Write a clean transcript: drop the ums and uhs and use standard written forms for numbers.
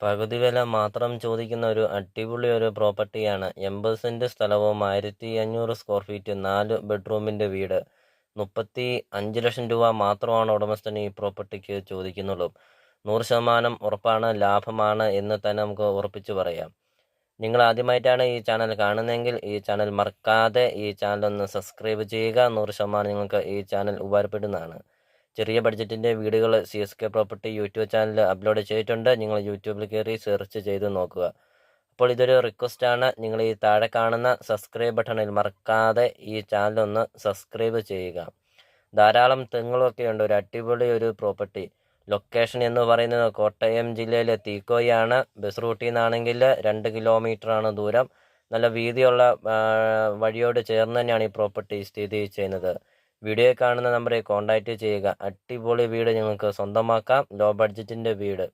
പകുതി വില മാത്രം ചോദിക്കുന്ന ഒരു അടിപൊളി ഒരു പ്രോപ്പർട്ടിയാണ്. 80 സെന്റ് സ്ഥലവും 1500 സ്ക്വയർ ഫീറ്റ് 4 ബെഡ്റൂമിന്റെ വീട്. 35 ലക്ഷം രൂപ മാത്രമാണ് ഉടമസ്ഥൻ ഈ പ്രോപ്പർട്ടിക്ക് ചോദിക്കുന്നുള്ളൂ. 100% ഉറപ്പാണ്, ലാഭമാണ് എന്ന് തന്നെ നമുക്ക് ഉറപ്പിച്ചു പറയാം. നിങ്ങൾ ആദ്യമായിട്ടാണ് ഈ ചാനൽ കാണുന്നതെങ്കിൽ ഈ ചാനൽ മറക്കാതെ ഈ ചാനൽ ഒന്ന് സബ്സ്ക്രൈബ് ചെയ്യുക. 100% നിങ്ങൾക്ക് ഈ ചാനൽ ഉപകാരപ്പെടുന്നതാണ്. ചെറിയ ബഡ്ജറ്റിൻ്റെ വീടുകൾ CSK property YouTube channel upload ചെയ്തിട്ടുണ്ട്. നിങ്ങൾ യൂട്യൂബിൽ കയറി സെർച്ച് ചെയ്ത് നോക്കുക. അപ്പോൾ ഇതൊരു റിക്വസ്റ്റാണ്, നിങ്ങൾ ഈ താഴെ കാണുന്ന സബ്സ്ക്രൈബ് ബട്ടണിൽ മറക്കാതെ ഈ ചാനൽ ഒന്ന് സബ്സ്ക്രൈബ് ചെയ്യുക. ധാരാളം തെങ്ങുകളൊക്കെ ഉണ്ട്. ഒരു അടിപൊളി ഒരു പ്രോപ്പർട്ടി. ലൊക്കേഷൻ എന്ന് പറയുന്നത് കോട്ടയം ജില്ലയിലെ തീക്കോയാണ്. ബസ് റൂട്ടിൽ നിന്നാണെങ്കിൽ 2 കിലോമീറ്ററാണ് ദൂരം. നല്ല വീതിയുള്ള വഴിയോട് ചേർന്ന് തന്നെയാണ് ഈ പ്രോപ്പർട്ടി സ്ഥിതി ചെയ്യുന്നത്. വീഡിയോയിൽ കാണുന്ന നമ്പറിൽ കോൺടാക്റ്റ് ചെയ്യുക. അടിപൊളി വീട് നിങ്ങൾക്ക് സ്വന്തമാക്കാം. ലോ ബഡ്ജറ്റിൻ്റെ വീട്.